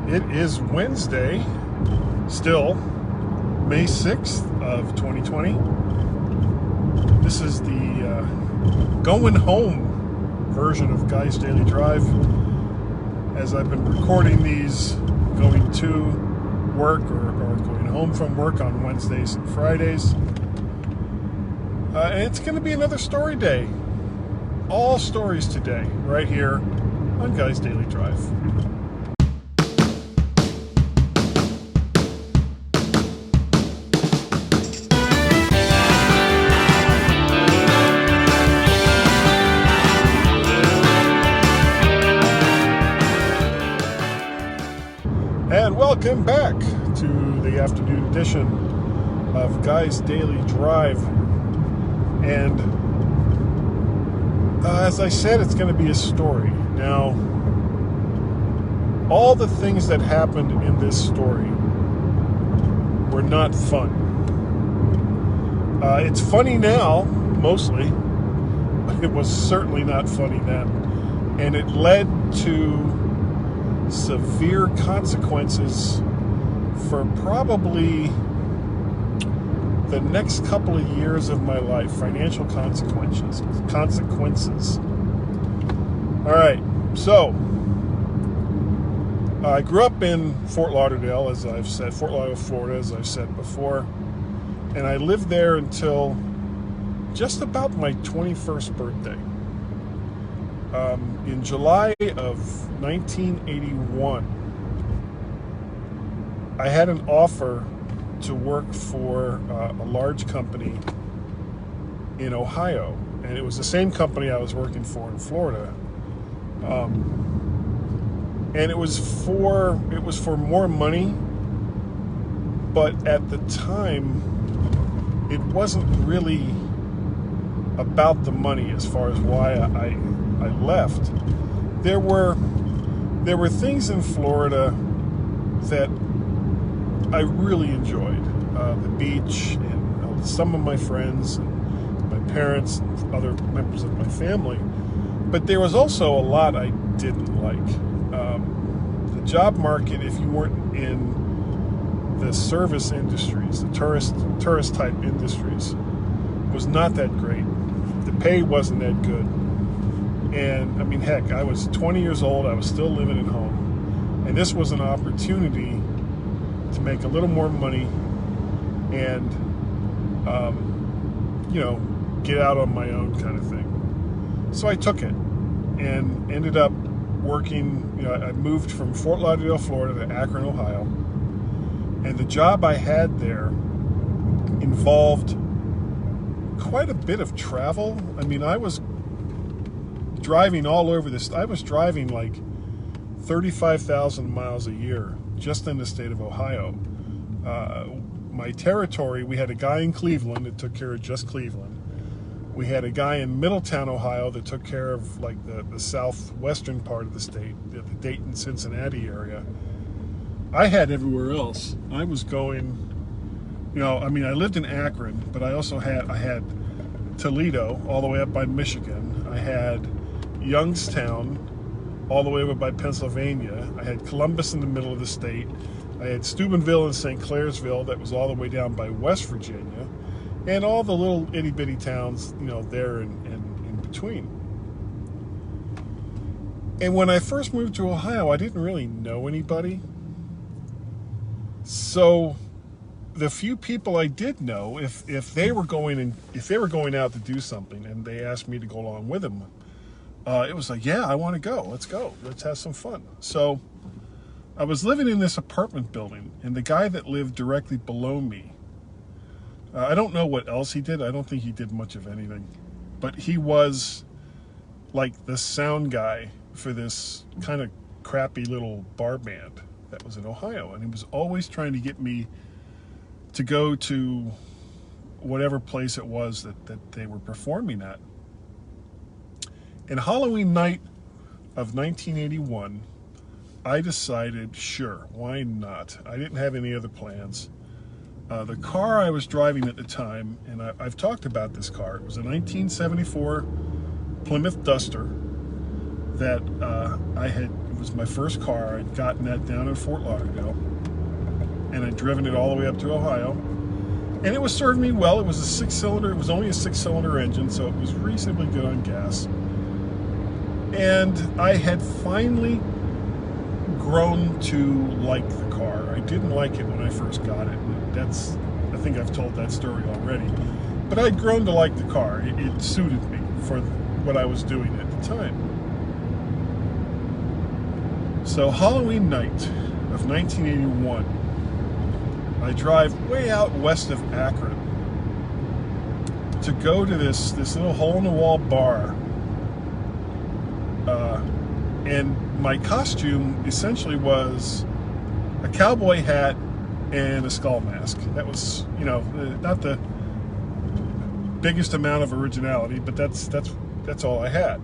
It is Wednesday, still, May 6th of 2020. This is the going home version of Guy's Daily Drive. As I've been recording these, going to work or going home from work on Wednesdays and Fridays. And it's going to be another story day. All stories today, right here on Guy's Daily Drive. And welcome back to the afternoon edition of Guy's Daily Drive. And as I said, it's going to be a story. Now, all the things that happened in this story were not fun. It's funny now, mostly, but it was certainly not funny then. And it led to severe consequences for probably the next couple of years of my life. Financial consequences. All right, so I grew up in Fort Lauderdale, as I've said, Fort Lauderdale, Florida, as I've said before, and I lived there until just about my 21st birthday. In July of 1981, I had an offer to work for a large company in Ohio, and it was the same company I was working for in Florida. And it was for more money, but at the time, it wasn't really about the money as far as why I left. There were things in Florida that I really enjoyed. The beach and some of my friends and my parents and other members of my family. But there was also a lot I didn't like. The job market, if you weren't in the service industries, the tourist type industries, was not that great. The pay wasn't that good. And I mean, heck, I was 20 years old. I was still living at home. And this was an opportunity to make a little more money and, get out on my own kind of thing. So I took it and ended up working. I moved from Fort Lauderdale, Florida to Akron, Ohio. And the job I had there involved quite a bit of travel. I mean, I was driving all over this. I was driving like 35,000 miles a year just in the state of Ohio. My territory, we had a guy in Cleveland that took care of just Cleveland. We had a guy in Middletown, Ohio that took care of like the southwestern part of the state, the Dayton, Cincinnati area. I had everywhere else. I was going, I lived in Akron, but I also had Toledo all the way up by Michigan. I had Youngstown all the way over by Pennsylvania. I had Columbus in the middle of the state. I had Steubenville and St. Clairsville that was all the way down by West Virginia, and all the little itty-bitty towns, there and in between. And when I first moved to Ohio, I didn't really know anybody. So the few people I did know, if they were going out to do something and they asked me to go along with them, it was like, yeah, I want to go. Let's go. Let's have some fun. So I was living in this apartment building, and the guy that lived directly below me, I don't know what else he did. I don't think he did much of anything. But he was like the sound guy for this kind of crappy little bar band that was in Ohio. And he was always trying to get me to go to whatever place it was that they were performing at. And Halloween night of 1981, I decided, sure, why not? I didn't have any other plans. The car I was driving at the time, and I've talked about this car, it was a 1974 Plymouth Duster that it was my first car. I'd gotten that down in Fort Lauderdale, and I'd driven it all the way up to Ohio. And it was serving me well. It was a 6-cylinder. It was only a 6-cylinder engine, so it was reasonably good on gas. And I had finally grown to like the car. I didn't like it when I first got it. I think I've told that story already. But I'd grown to like the car. It suited me for what I was doing at the time. So Halloween night of 1981, I drive way out west of Akron to go to this little hole-in-the-wall bar. And my costume essentially was a cowboy hat and a skull mask. That was, not the biggest amount of originality, but that's all I had.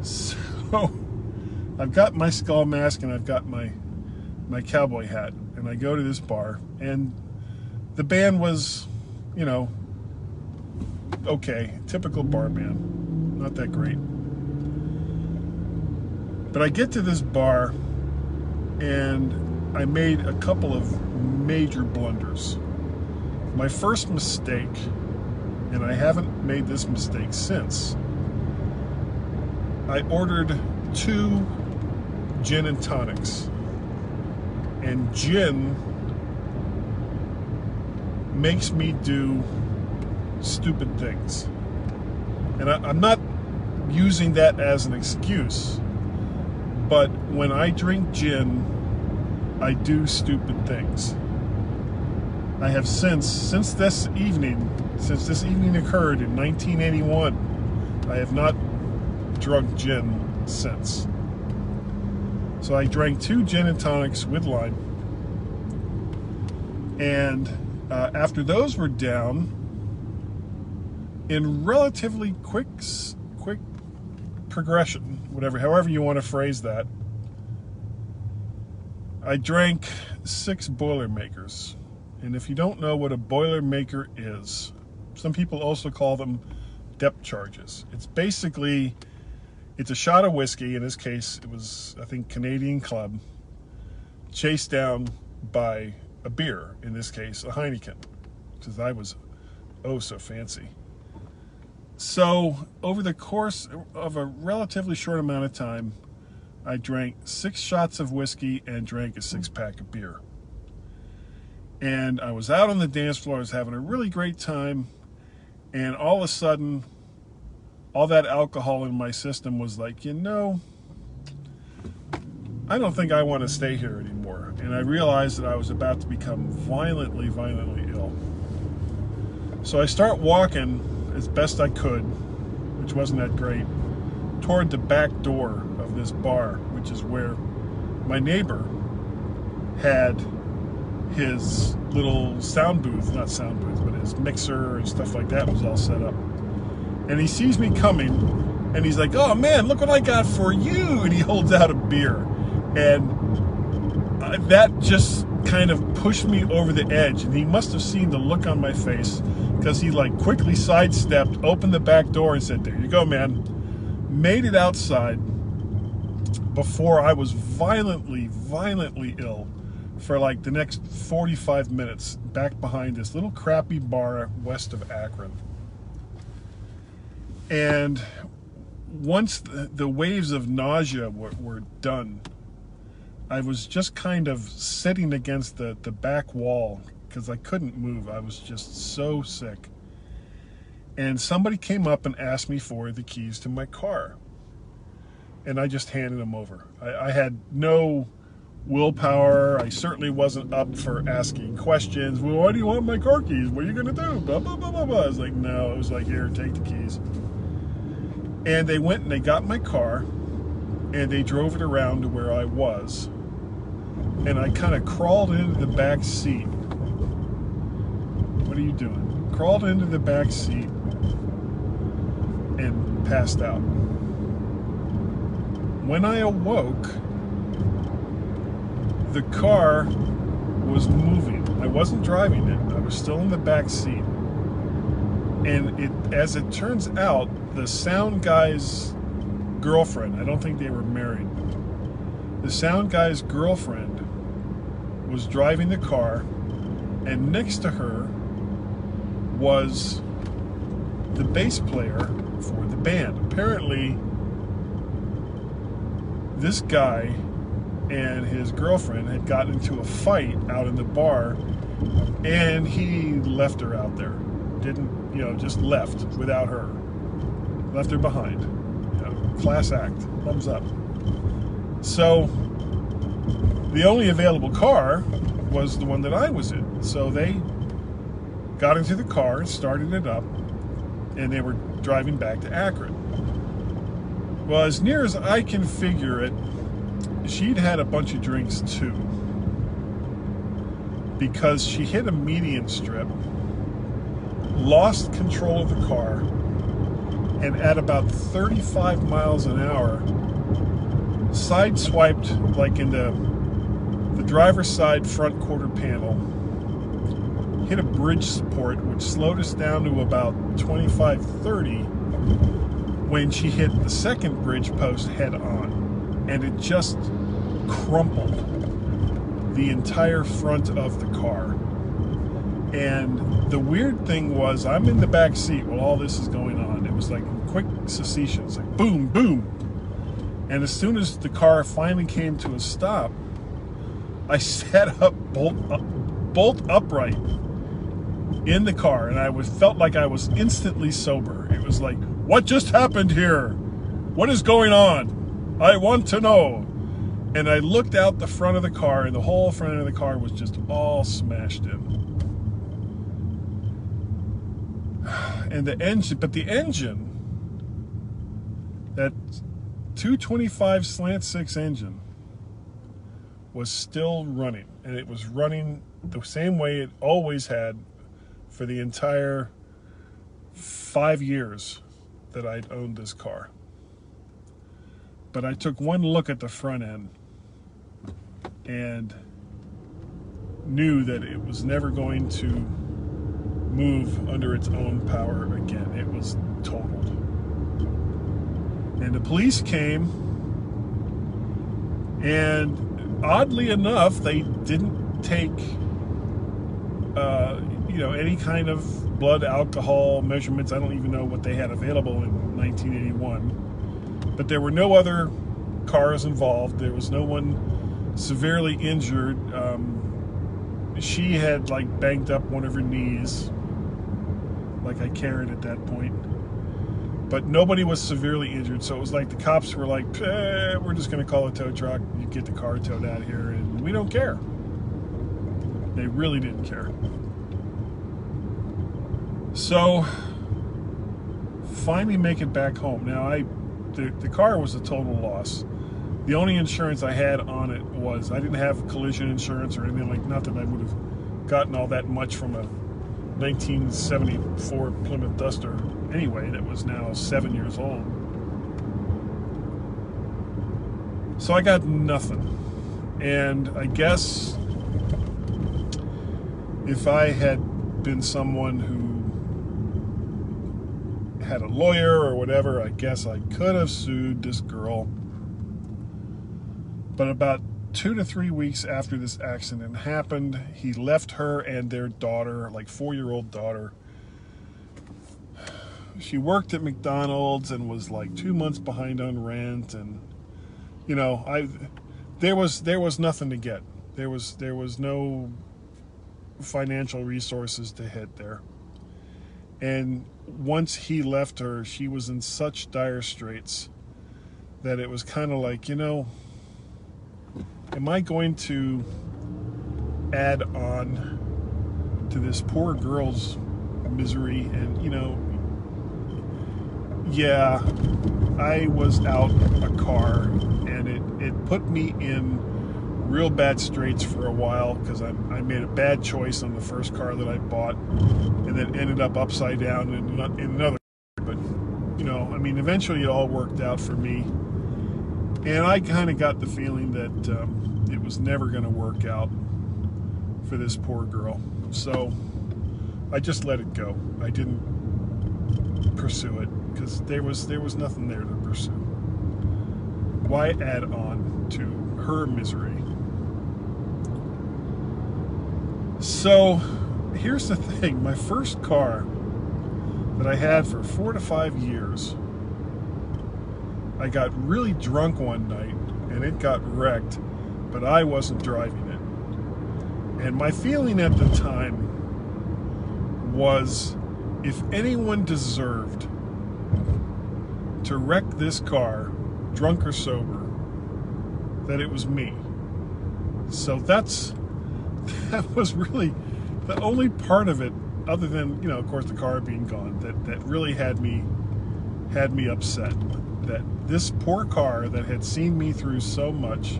So I've got my skull mask and I've got my cowboy hat, and I go to this bar, and the band was, okay, typical bar band, not that great. But I get to this bar, and I made a couple of major blunders. My first mistake, and I haven't made this mistake since, I ordered 2 gin and tonics. And gin makes me do stupid things. And I'm not using that as an excuse, but when I drink gin, I do stupid things. I have since this evening occurred in 1981, I have not drunk gin since. So I drank 2 gin and tonics with lime. And after those were down, in relatively quick progression, however you want to phrase that, I drank 6 Boilermakers. And if you don't know what a Boilermaker is, some people also call them depth charges. It's a shot of whiskey. In this case, it was, I think, Canadian Club, chased down by a beer, in this case, a Heineken, because I was so fancy. So over the course of a relatively short amount of time, I drank 6 shots of whiskey and drank a 6-pack of beer. And I was out on the dance floor. I was having a really great time. And all of a sudden, all that alcohol in my system was like, I don't think I want to stay here anymore. And I realized that I was about to become violently ill. So I start walking as best I could, which wasn't that great, toward the back door of this bar, which is where my neighbor had his little not sound booth, but his mixer and stuff like that was all set up. And he sees me coming, and he's like, "Oh man, look what I got for you!" And he holds out a beer, and that just kind of pushed me over the edge. And he must have seen the look on my face, because he quickly sidestepped, opened the back door, and said, "There you go, man." Made it outside before I was violently ill for the next 45 minutes back behind this little crappy bar west of Akron. And once the waves of nausea were done, I was just kind of sitting against the back wall because I couldn't move. I was just so sick. And somebody came up and asked me for the keys to my car. And I just handed them over. I had no willpower. I certainly wasn't up for asking questions. "Well, why do you want my car keys? What are you going to do?" Blah, blah, blah, blah, blah. I was like, no. It was like, "Here, take the keys." And they went and they got my car, and they drove it around to where I was. And I kind of crawled into the back seat. "What are you doing?" Crawled into the back seat and passed out. When I awoke, the car was moving. I wasn't driving it. I was still in the back seat. And as it turns out, the sound guy's girlfriend. I don't think they were married. The sound guy's girlfriend was driving the car, and next to her was the bass player for the band. Apparently, this guy and his girlfriend had gotten into a fight out in the bar, and he left her out there. Didn't, just left without her. Left her behind. Class act. Thumbs up. So, the only available car was the one that I was in. So they got into the car, started it up, and they were driving back to Akron. Well, as near as I can figure it, she'd had a bunch of drinks too, because she hit a median strip, lost control of the car, and at about 35 miles an hour, sideswiped, like in the driver's side front quarter panel, hit a bridge support, which slowed us down to about 25-30 when she hit the second bridge post head on, and it just crumpled the entire front of the car. And the weird thing was, I'm in the back seat while all this is going on. It was like quick succession. It's like boom, boom. And as soon as the car finally came to a stop, I sat up bolt upright in the car, and I felt like I was instantly sober. It was like, what just happened here? What is going on? I want to know. And I looked out the front of the car, and the whole front of the car was just all smashed in. And the engine, that 225 slant 6 engine was still running, and it was running the same way it always had for the entire 5 years that I'd owned this car. But I took one look at the front end and knew that it was never going to move under its own power again. It was totaled. And the police came, and oddly enough, they didn't take any kind of blood alcohol measurements. I don't even know what they had available in 1981. But there were no other cars involved. There was no one severely injured. She had banged up one of her knees, like I carried at that point. But nobody was severely injured, so it was like the cops were like, we're just going to call a tow truck, you get the car towed out here, and we don't care. They really didn't care. So, finally make it back home. Now, the car was a total loss. The only insurance I had on it was, I didn't have collision insurance or anything not that I would have gotten all that much from a 1974 Plymouth Duster anyway, that was now 7 years old. So I got nothing. And I guess if I had been someone who had a lawyer or whatever, I guess I could have sued this girl. But about 2 to 3 weeks after this accident happened, he left her and their daughter, 4-year-old daughter. She worked at McDonald's and was 2 months behind on rent, and there was nothing to get. There was no financial resources to hit there. And once he left her, she was in such dire straits that it was kind of like, am I going to add on to this poor girl's misery? And, yeah, I was out a car, and it put me in real bad straits for a while, because I made a bad choice on the first car that I bought, and then ended up upside down in another. But, eventually it all worked out for me. And I kind of got the feeling that it was never going to work out for this poor girl. So I just let it go. I didn't pursue it, because there was nothing there to pursue. why add on to her misery? So, here's the thing. My first car that I had for 4 to 5 years, I got really drunk one night and it got wrecked, but I wasn't driving it. And my feeling at the time was, if anyone deserved to wreck this car, drunk or sober, that it was me. So that was really the only part of it, other than, of course, the car being gone, that really had me upset. That this poor car that had seen me through so much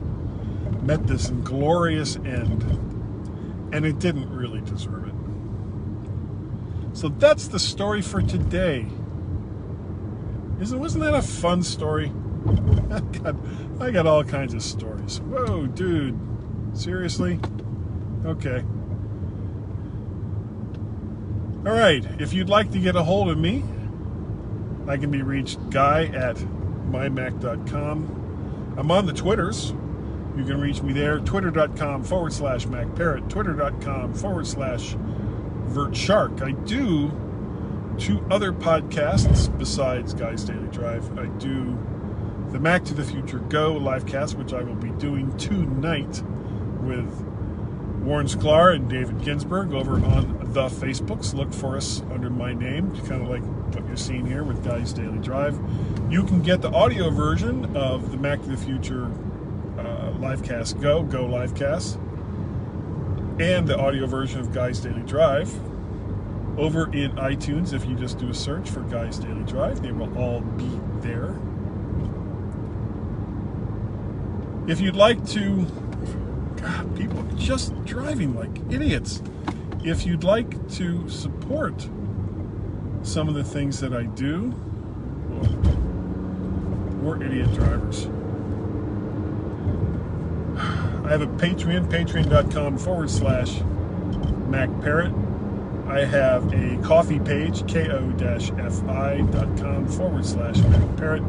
met this glorious end, and it didn't really deserve it. So that's the story for today. Wasn't that a fun story? I got all kinds of stories. Whoa, dude. Seriously? Okay. All right. If you'd like to get a hold of me, I can be reached guy@mymac.com. I'm on the Twitters. You can reach me there. Twitter.com/MacParrot. Twitter.com/VertShark. I do 2 other podcasts besides Guy's Daily Drive. I do the Mac to the Future Go livecast, which I will be doing tonight with Warren Sklar and David Ginsburg over on the Facebooks. Look for us under my name, kind of like what you're seeing here with Guy's Daily Drive. You can get the audio version of the Mac to the Future livecast Go livecast, and the audio version of Guy's Daily Drive over in iTunes. If you just do a search for Guy's Daily Drive, they will all be there. If you'd like to, God, people are just driving like idiots. If you'd like to support some of the things that I do, we're idiot drivers. I have a Patreon, patreon.com/MacParrot. I have a coffee page, ko-fi.com/MacParrot.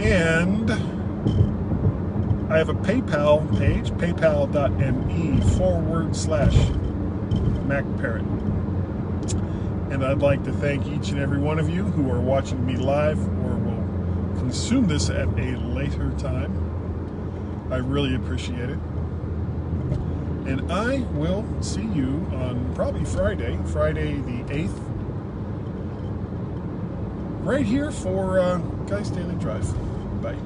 And I have a PayPal page, paypal.me/MacParrot. And I'd like to thank each and every one of you who are watching me live or will consume this at a later time. I really appreciate it. And I will see you on probably Friday the 8th, right here for Guy's Daily Drive. Bye.